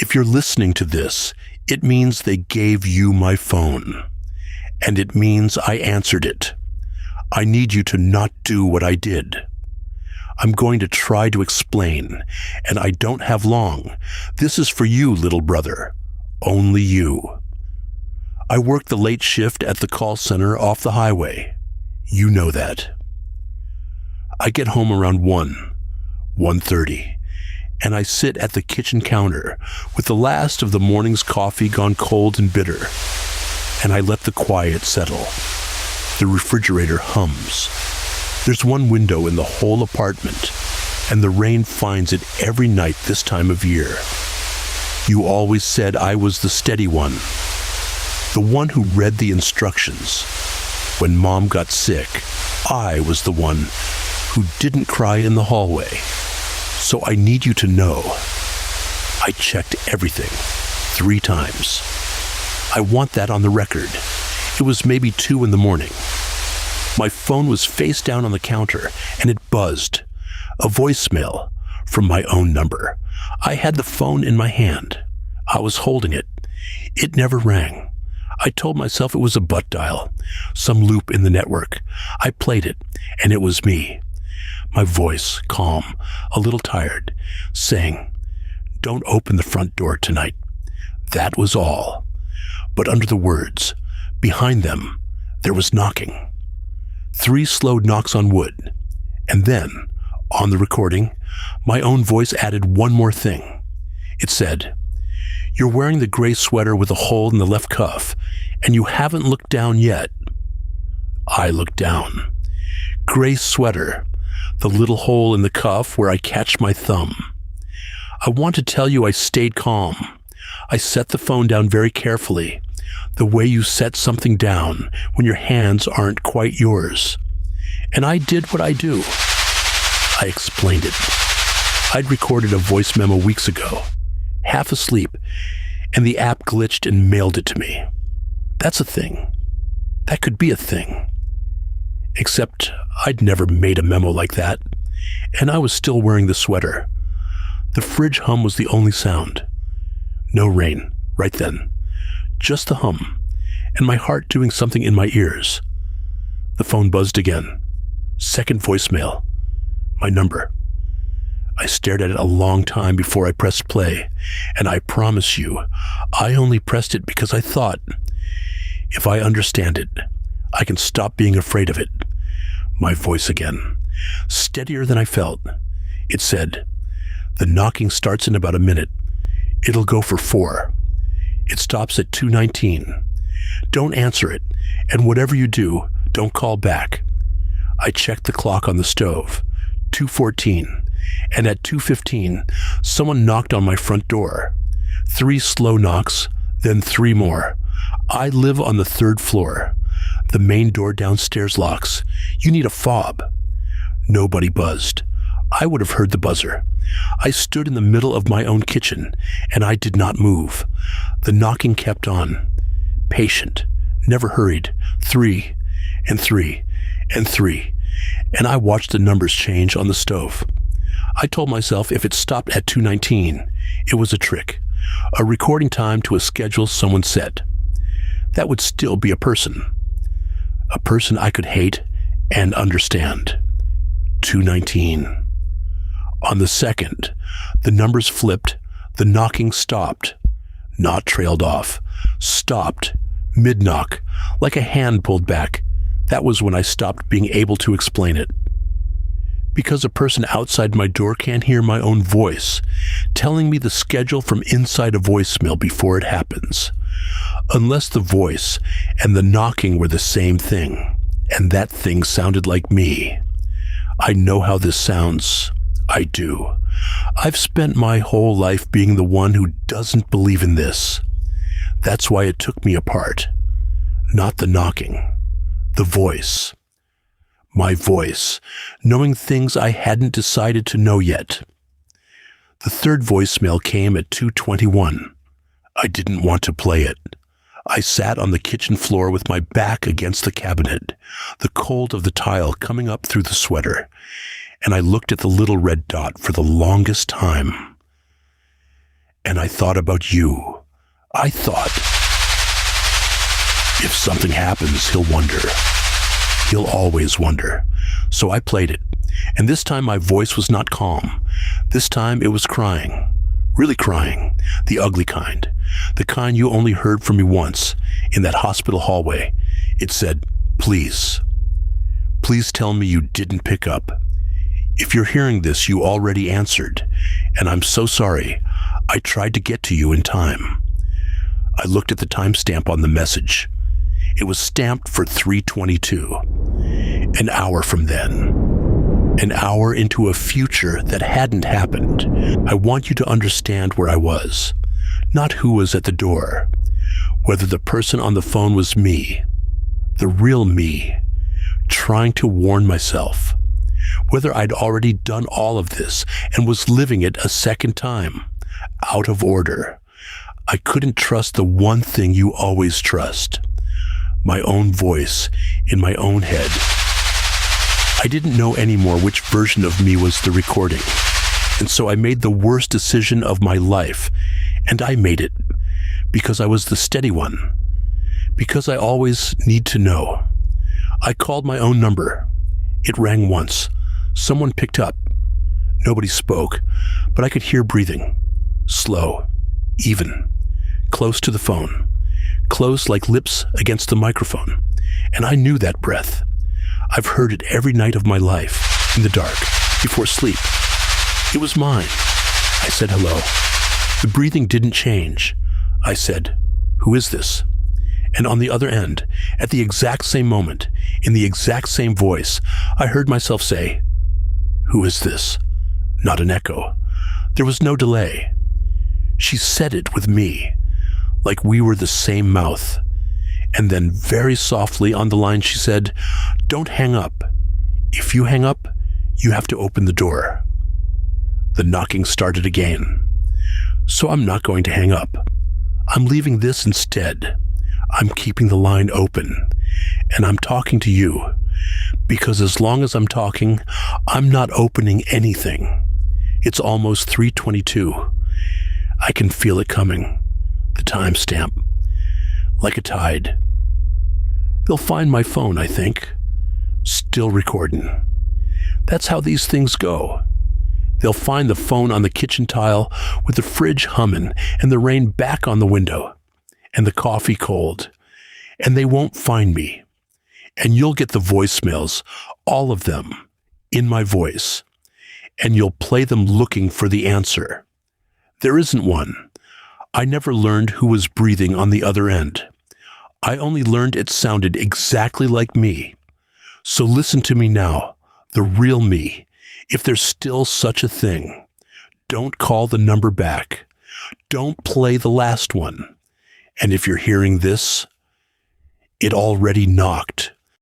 If you're listening to this, it means they gave you my phone. And it means I answered it. I need you to not do what I did. I'm going to try to explain, and I don't have long. This is for you, little brother. Only you. I work the late shift at the call center off the highway. You know that. I get home around 1:30, and I sit at the kitchen counter with the last of the morning's coffee gone cold and bitter, and I let the quiet settle. The refrigerator hums. There's one window in the whole apartment, and the rain finds it every night this time of year. You always said I was the steady one, the one who read the instructions. When Mom got sick, I was the one who didn't cry in the hallway. So I need you to know, I checked everything 3 times. I want that on the record. It was maybe 2 in the morning. My phone was face down on the counter, and it buzzed. A voicemail from my own number. I had the phone in my hand. I was holding it. It never rang. I told myself it was a butt dial, some loop in the network. I played it, and it was me. My voice, calm, a little tired, saying, "Don't open the front door tonight." That was all. But under the words, behind them, there was knocking. 3 slow knocks on wood. And then, on the recording, my own voice added one more thing. It said, "You're wearing the gray sweater with a hole in the left cuff, and you haven't looked down yet." I looked down. Gray sweater, the little hole in the cuff where I catch my thumb. I want to tell you I stayed calm. I set the phone down very carefully, the way you set something down when your hands aren't quite yours. And I did what I do. I explained it. I'd recorded a voice memo weeks ago, half asleep, and the app glitched and mailed it to me. That's a thing. That could be a thing. Except I'd never made a memo like that, and I was still wearing the sweater. The fridge hum was the only sound. No rain, right then. Just the hum, and my heart doing something in my ears. The phone buzzed again. Second voicemail. My number. I stared at it a long time before I pressed play, and I promise you, I only pressed it because I thought, if I understand it, I can stop being afraid of it. My voice again, steadier than I felt. It said, "The knocking starts in about a minute. It'll go for 4. It stops at 2:19. Don't answer it, and whatever you do, don't call back." I checked the clock on the stove, 2:14, and at 2:15, someone knocked on my front door. 3 slow knocks, then 3 more. I live on the 3rd floor. The main door downstairs locks. You need a fob. Nobody buzzed. I would have heard the buzzer. I stood in the middle of my own kitchen, and I did not move. The knocking kept on. Patient, never hurried. 3, and 3, and 3, and I watched the numbers change on the stove. I told myself if it stopped at 2:19, it was a trick, a recording time to a schedule someone set. That would still be a person I could hate and understand. 2:19. On the 2nd, the numbers flipped, the knocking stopped, not trailed off, stopped, mid-knock, like a hand pulled back. That was when I stopped being able to explain it. Because a person outside my door can't hear my own voice, telling me the schedule from inside a voicemail before it happens. Unless the voice and the knocking were the same thing, and that thing sounded like me. I know how this sounds. I do. I've spent my whole life being the one who doesn't believe in this. That's why it took me apart. Not the knocking. The voice. My voice, knowing things I hadn't decided to know yet. The 3rd voicemail came at 2:21. I didn't want to play it. I sat on the kitchen floor with my back against the cabinet, the cold of the tile coming up through the sweater, and I looked at the little red dot for the longest time. And I thought about you. I thought, if something happens, he'll wonder. He'll always wonder. So I played it. And this time my voice was not calm. This time it was crying. Really crying. The ugly kind. The kind you only heard from me once in that hospital hallway. It said, please. Please tell me you didn't pick up. If you're hearing this, you already answered. And I'm so sorry. I tried to get to you in time. I looked at the timestamp on the message. It was stamped for 3:22. An hour from then. An hour into a future that hadn't happened. I want you to understand where I was. Not who was at the door. Whether the person on the phone was me. The real me. Trying to warn myself. Whether I'd already done all of this and was living it a second time. Out of order. I couldn't trust the one thing you always trust. My own voice in my own head. I didn't know anymore which version of me was the recording. And so I made the worst decision of my life. And I made it. Because I was the steady one. Because I always need to know. I called my own number. It rang once. Someone picked up. Nobody spoke, but I could hear breathing. Slow. Even. Close to the phone. Close like lips against the microphone. And I knew that breath. I've heard it every night of my life, in the dark, before sleep. It was mine. I said hello. The breathing didn't change. I said, who is this? And on the other end, at the exact same moment, in the exact same voice, I heard myself say, who is this? Not an echo. There was no delay. She said it with me, like we were the same mouth. And then very softly on the line she said, don't hang up. If you hang up, you have to open the door. The knocking started again. So I'm not going to hang up. I'm leaving this instead. I'm keeping the line open. And I'm talking to you. Because as long as I'm talking, I'm not opening anything. It's almost 3:22. I can feel it coming. The timestamp. Like a tide. They'll find my phone, I think. Still recording. That's how these things go. They'll find the phone on the kitchen tile with the fridge humming and the rain back on the window and the coffee cold. And they won't find me. And you'll get the voicemails, all of them, in my voice. And you'll play them looking for the answer. There isn't one. I never learned who was breathing on the other end. I only learned it sounded exactly like me. So listen to me now, the real me, if there's still such a thing. Don't call the number back. Don't play the last one. And if you're hearing this, it already knocked.